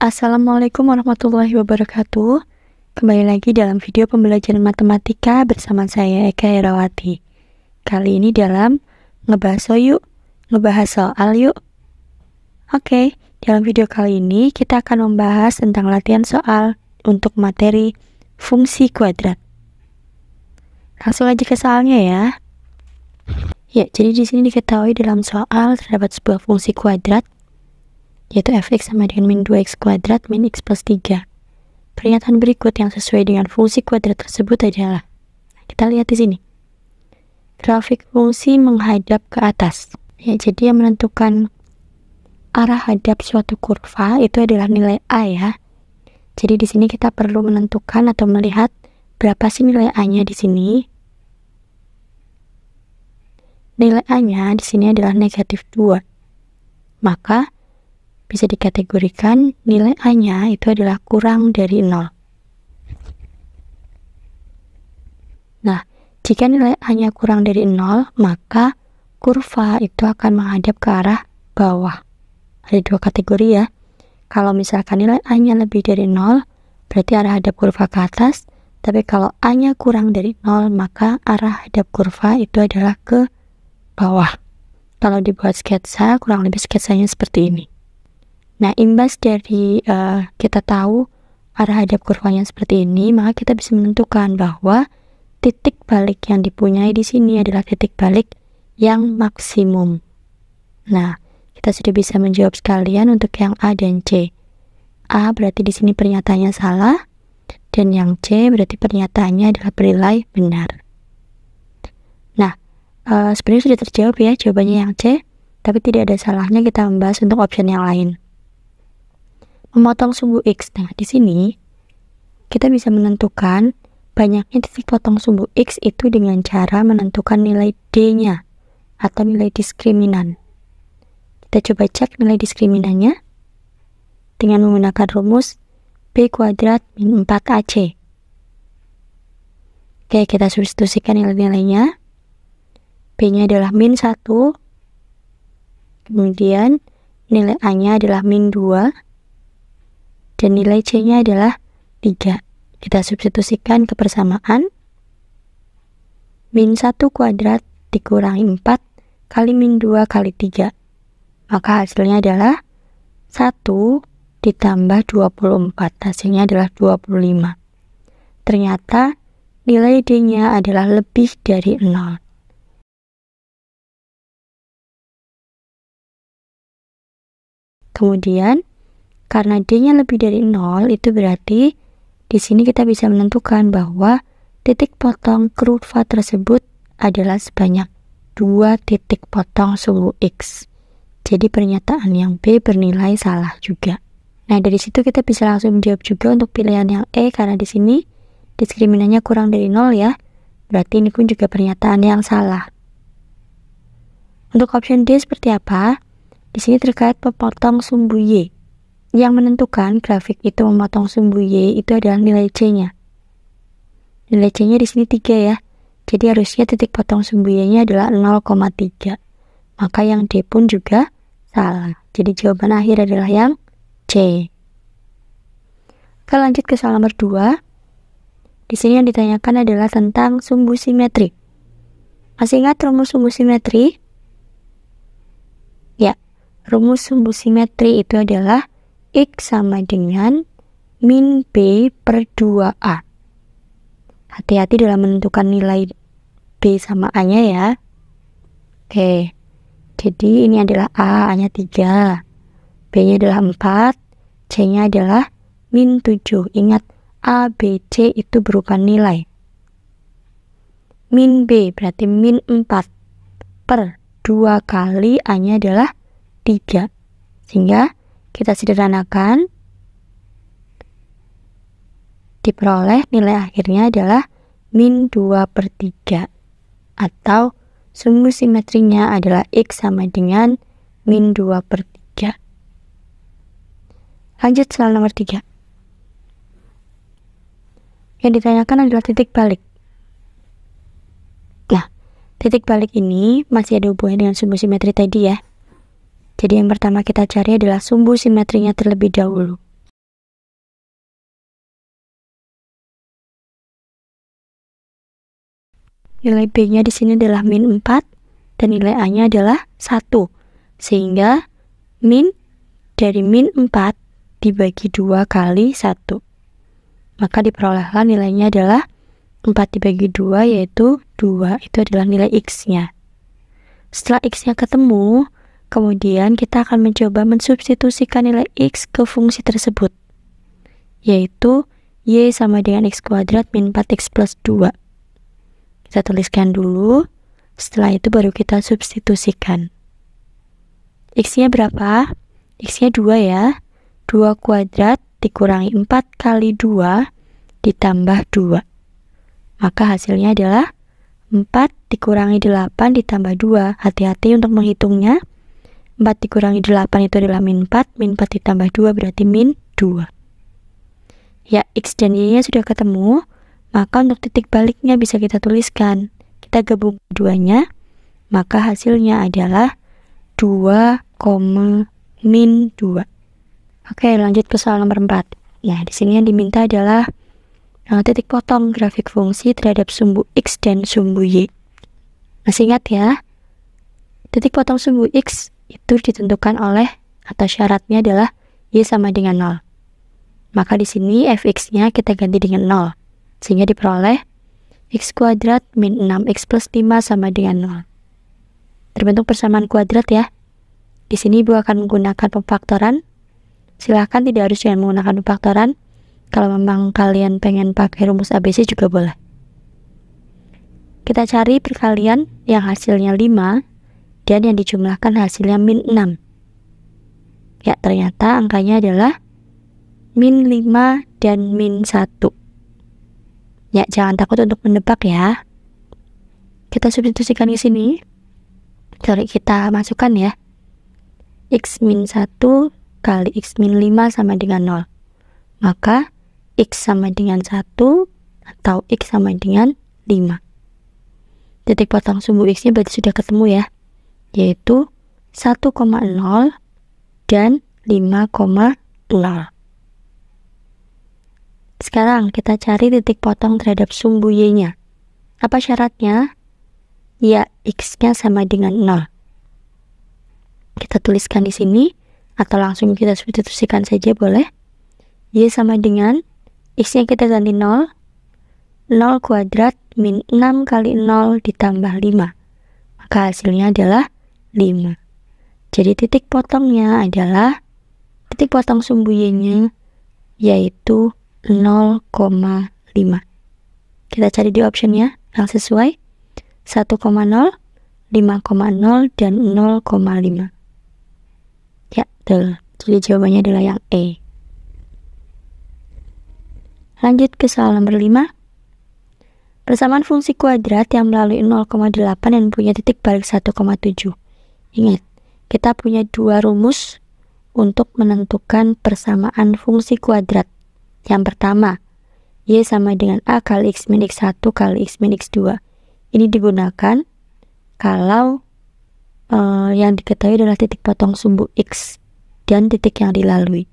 Assalamualaikum warahmatullahi wabarakatuh. Kembali lagi dalam video pembelajaran matematika bersama saya Eka Herawati. Kali ini dalam ngebahas soal yuk. Oke, dalam video kali ini kita akan membahas tentang latihan soal untuk materi fungsi kuadrat. Langsung aja ke soalnya ya. Ya, jadi di sini diketahui dalam soal terdapat sebuah fungsi kuadrat yaitu fx sama dengan min 2x kuadrat min x plus 3. Pernyataan berikut yang sesuai dengan fungsi kuadrat tersebut adalah, kita lihat di sini. Grafik fungsi menghadap ke atas. Ya, jadi yang menentukan arah hadap suatu kurva itu adalah nilai A ya. Jadi di sini kita perlu menentukan atau melihat berapa sih nilai A-nya di sini. Nilai A-nya di sini adalah negatif 2. Maka bisa dikategorikan nilai A-nya itu adalah kurang dari 0. Nah, jika nilai A-nya kurang dari 0, maka kurva itu akan menghadap ke arah bawah. Ada dua kategori ya. Kalau misalkan nilai A-nya lebih dari 0, berarti arah hadap kurva ke atas. Tapi kalau A-nya kurang dari 0, maka arah hadap kurva itu adalah ke bawah. Kalau dibuat sketsa, kurang lebih sketsanya seperti ini. Nah, imbas dari kita tahu arah hadap kurvanya seperti ini, maka kita bisa menentukan bahwa titik balik yang dipunyai di sini adalah titik balik yang maksimum. Nah, kita sudah bisa menjawab sekalian untuk yang A dan C. A berarti di sini pernyataannya salah, dan yang C berarti pernyataannya adalah bernilai benar. Nah, sebenarnya sudah terjawab ya jawabannya yang C, tapi tidak ada salahnya kita membahas untuk opsi yang lain. Memotong sumbu X. Nah, di sini kita bisa menentukan banyaknya titik potong sumbu X itu dengan cara menentukan nilai D-nya atau nilai diskriminan. Kita coba cek nilai diskriminannya dengan menggunakan rumus B kuadrat min 4AC. Oke, kita substitusikan nilai-nilainya. B-nya adalah min 1. Kemudian nilai A-nya adalah min 2. Dan nilai C-nya adalah 3. Kita substitusikan ke persamaan. Min 1 kuadrat dikurangi 4 kali min 2 kali 3. Maka hasilnya adalah 1 ditambah 24. Hasilnya adalah 25. Ternyata nilai D-nya adalah lebih dari 0. Kemudian karena D-nya lebih dari 0, itu berarti di sini kita bisa menentukan bahwa titik potong kurva tersebut adalah sebanyak 2 titik potong sumbu X. Jadi pernyataan yang B bernilai salah juga. Nah, dari situ kita bisa langsung menjawab juga untuk pilihan yang E, karena di sini diskriminannya kurang dari 0 ya. Berarti ini pun juga pernyataan yang salah. Untuk opsi D seperti apa? Di sini terkait memotong sumbu Y. Yang menentukan grafik itu memotong sumbu Y itu adalah nilai C-nya. Nilai C-nya di sini 3 ya. Jadi harusnya titik potong sumbu Y-nya adalah 0,3. Maka yang D pun juga salah. Jadi jawaban akhir adalah yang C. Kita lanjut ke soal nomor 2. Di sini yang ditanyakan adalah tentang sumbu simetri. Masih ingat rumus sumbu simetri? Ya, rumus sumbu simetri itu adalah X sama dengan min B per 2A. Hati-hati dalam menentukan nilai B sama A-nya ya. Oke, jadi ini adalah A-nya 3. B-nya adalah 4. C-nya adalah min 7. Ingat, A, B, C itu berupa nilai. Min B berarti min 4 per 2 kali A-nya adalah 3. Sehingga kita sederhanakan, diperoleh nilai akhirnya adalah min 2 per 3. Atau sumbu simetrinya adalah X sama dengan min 2 per 3. Lanjut soal nomor 3. Yang ditanyakan adalah titik balik. Nah, titik balik ini masih ada hubungannya dengan sumbu simetri tadi ya. Jadi yang pertama kita cari adalah sumbu simetrinya terlebih dahulu. nilai B-nya di sini adalah min 4 dan nilai A-nya adalah 1. Sehingga min dari min 4 dibagi 2 kali 1. Maka diperolehlah nilainya adalah 4 dibagi 2 yaitu 2. Itu adalah nilai X-nya. Setelah X-nya ketemu, kemudian kita akan mencoba mensubstitusikan nilai X ke fungsi tersebut, yaitu Y sama dengan X kuadrat min 4X plus 2. Kita tuliskan dulu, setelah itu baru kita substitusikan. X-nya berapa? X-nya 2 ya. 2 kuadrat dikurangi 4 kali 2 ditambah 2. Maka hasilnya adalah 4 dikurangi 8 ditambah 2. Hati-hati untuk menghitungnya. 4 dikurangi 8 itu adalah min 4. Min 4 ditambah 2 berarti min 2. Ya, X dan Y-nya sudah ketemu. Maka untuk titik baliknya bisa kita tuliskan. Kita gabung keduanya. Maka hasilnya adalah 2, min 2. Oke, lanjut ke soal nomor 4. Nah, di sini yang diminta adalah titik potong grafik fungsi terhadap sumbu X dan sumbu Y. Masih ingat ya? Titik potong sumbu X itu ditentukan oleh, atau syaratnya adalah Y sama dengan 0. Maka di sini fx-nya kita ganti dengan 0. Sehingga diperoleh X kuadrat min 6X plus 5 sama dengan 0. Terbentuk persamaan kuadrat ya. Di sini Ibu akan menggunakan pemfaktoran. Silahkan tidak harus dengan menggunakan pemfaktoran. Kalau memang kalian pengen pakai rumus ABC juga boleh. Kita cari perkalian yang hasilnya 5 dan yang dijumlahkan hasilnya min 6. Ya, ternyata angkanya adalah min 5 dan min 1. Ya, jangan takut untuk menebak ya. Kita substitusikan di sini. Sorry, kita masukkan ya. X min 1 kali X min 5 sama dengan 0. Maka X sama dengan 1 atau X sama dengan 5. Titik potong sumbu X-nya berarti sudah ketemu ya. Yaitu 1,0 dan 5,0. Sekarang kita cari titik potong terhadap sumbu Y-nya. Apa syaratnya? Ya, X-nya sama dengan 0. Kita tuliskan di sini, atau langsung kita substitusikan saja boleh. Y sama dengan X-nya kita ganti 0. 0 kuadrat min 6 kali 0 ditambah 5. Maka hasilnya adalah 5. Jadi titik potongnya adalah, titik potong sumbu Y-nya yaitu 0,5. Kita cari di optionnya yang sesuai. 1,0, 5,0, dan 0,5. Ya, betul. Jadi jawabannya adalah yang E. Lanjut ke soal nomor 5. Persamaan fungsi kuadrat yang melalui 0,8 dan punya titik balik 1,7. Ingat, kita punya dua rumus untuk menentukan persamaan fungsi kuadrat. Yang pertama, Y sama dengan A kali X min X1 kali X min X2. Ini digunakan kalau yang diketahui adalah titik potong sumbu X dan titik yang dilalui.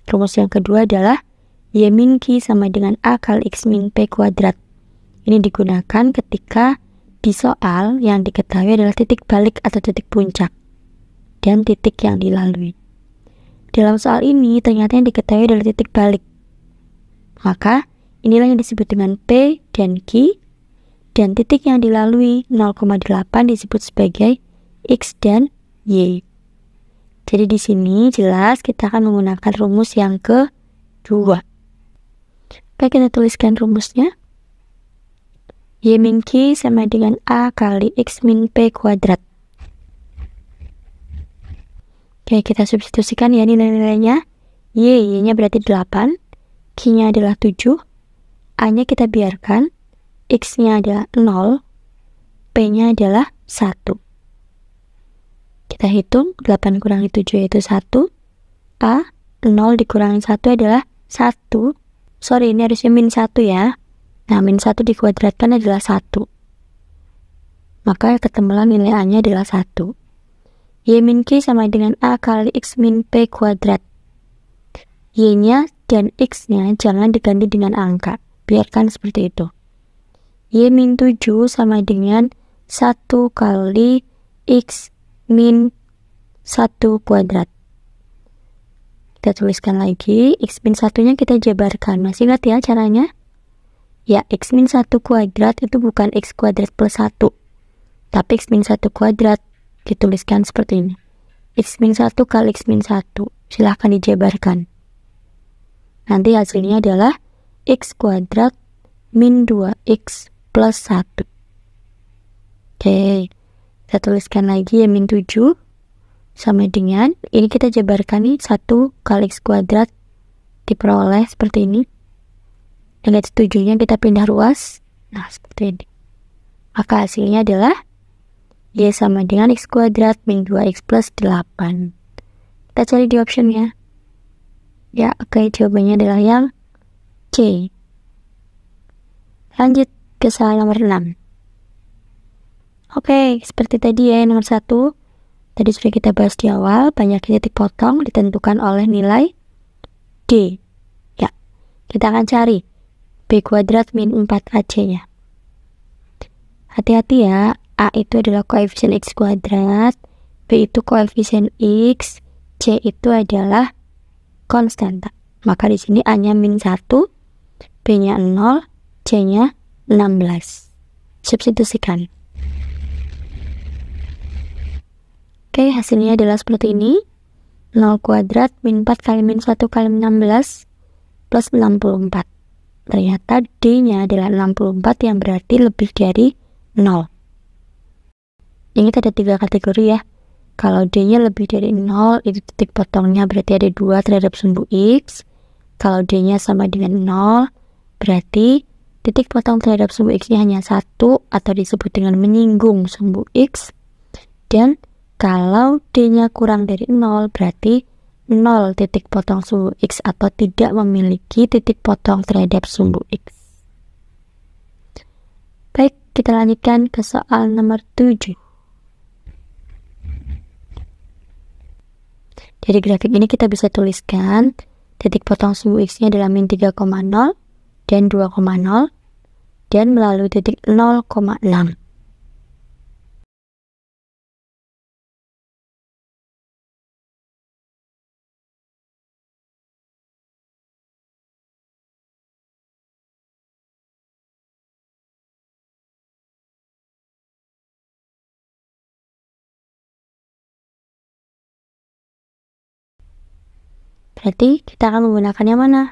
Rumus yang kedua adalah Y min Q sama dengan A kali X min P kuadrat. Ini digunakan ketika di soal yang diketahui adalah titik balik atau titik puncak dan titik yang dilalui. Dalam soal ini ternyata yang diketahui adalah titik balik. Maka inilah yang disebut dengan P dan Q, dan titik yang dilalui 0,8 disebut sebagai X dan Y. Jadi di sini jelas kita akan menggunakan rumus yang kedua. Oke, kita tuliskan rumusnya. Y min Q sama dengan A kali X min P kuadrat. Oke, kita substitusikan ya nilai-nilainya. Y-nya berarti 8, Q-nya adalah 7, A-nya kita biarkan, X-nya adalah 0, P-nya adalah 1. Kita hitung, 8 kurangi 7 yaitu 1, A, 0 dikurangi 1 adalah 1. Sorry, ini harusnya min 1 ya. Nah, min 1 dikuadratkan adalah 1. Maka ketemulah nilai A-nya adalah 1. Y min Q sama dengan A kali X min P kuadrat. Y-nya dan X-nya jangan diganti dengan angka. Biarkan seperti itu. Y min 7 sama dengan 1 kali X min 1 kuadrat. Kita tuliskan lagi, X min 1-nya kita jabarkan. Masih ingat ya caranya? Ya, X min 1 kuadrat itu bukan X kuadrat plus 1. Tapi X min 1 kuadrat dituliskan seperti ini. X min 1 kali X min 1. Silahkan dijabarkan. Nanti hasilnya adalah X kuadrat min 2X plus 1. Oke, kita tuliskan lagi ya min 7 sama dengan, ini kita jabarkan nih 1 kali X kuadrat diperoleh seperti ini. Dengan 7-nya kita pindah ruas. Nah, seperti ini. Maka hasilnya adalah Y sama dengan X kuadrat min 2X plus 8. Kita cari di optionnya. Ya, oke, jawabannya adalah yang C. Lanjut ke soal nomor 6. Oke, seperti tadi ya, nomor 1. Tadi sudah kita bahas di awal, banyaknya titik potong ditentukan oleh nilai D. Ya, kita akan cari B kuadrat min 4AC-nya. Hati-hati ya, A itu adalah koefisien X kuadrat, B itu koefisien X, C itu adalah konstanta. Maka di sini A-nya min 1, B-nya 0, C-nya 16. Substitusikan. Oke, hasilnya adalah seperti ini. 0 kuadrat min 4 kali min 1 kali 16 plus 64. Ternyata D-nya adalah 64 yang berarti lebih dari 0. Ingat ada 3 kategori ya. Kalau D-nya lebih dari 0, itu titik potongnya berarti ada 2 terhadap sumbu X. Kalau D-nya sama dengan 0, berarti titik potong terhadap sumbu X-nya hanya 1 atau disebut dengan menyinggung sumbu X. Dan kalau D-nya kurang dari 0, berarti 0 titik potong sumbu X atau tidak memiliki titik potong terhadap sumbu X. Baik, kita lanjutkan ke soal nomor 7. Dari grafik ini kita bisa tuliskan titik potong sumbu X-nya adalah min 3,0 dan 2,0 dan melalui titik 0,6. Berarti kita akan menggunakan yang mana?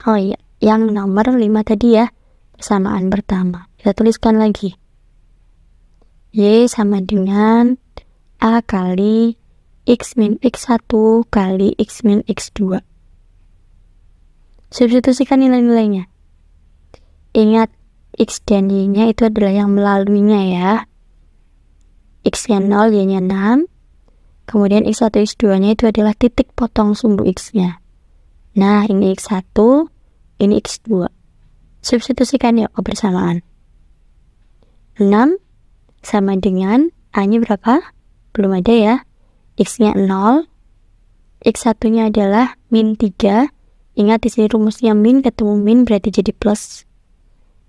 Oh iya, yang nomor 5 tadi ya, persamaan pertama. Kita tuliskan lagi. Y sama dengan A kali X min X1 kali X min X2. Substitusikan nilai-nilainya. Ingat, X dan Y-nya itu adalah yang melaluinya ya. X-nya 0, Y-nya 6. Kemudian X1, X2-nya itu adalah titik potong sumbu X-nya. Nah, ini X1, ini X2. Substitusikan ya, bersamaan. 6 sama dengan A-nya berapa? Belum ada ya. X-nya 0. X1-nya adalah min 3. Ingat di sini rumusnya min ketemu min berarti jadi plus.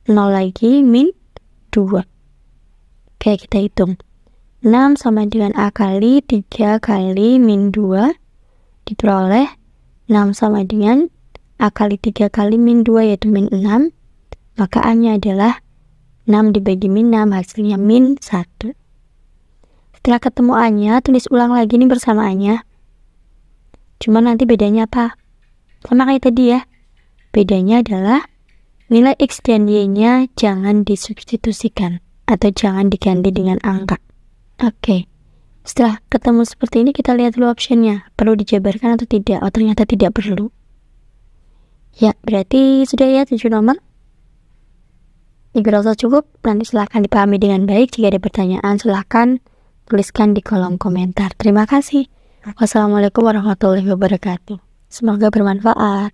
0 lagi min 2. Oke, kita hitung. 6 sama dengan A kali 3 kali min 2 diperoleh 6 sama dengan A kali 3 kali min 2 yaitu min 6. Maka A-nya adalah 6 dibagi min 6 hasilnya min 1. Setelah ketemu A-nya, tulis ulang lagi nih bersamaannya. Cuma nanti bedanya apa? Sama kayak tadi ya. Bedanya adalah nilai X dan Y-nya jangan disubstitusikan atau jangan diganti dengan angka. Oke, setelah ketemu seperti ini kita lihat dulu optionnya. Perlu dijabarkan atau tidak? Oh, ternyata tidak perlu. Ya, berarti sudah ya 7 nomor. Jika rasa cukup, nanti silahkan dipahami dengan baik. Jika ada pertanyaan, silahkan tuliskan di kolom komentar. Terima kasih. Wassalamualaikum warahmatullahi wabarakatuh. Semoga bermanfaat.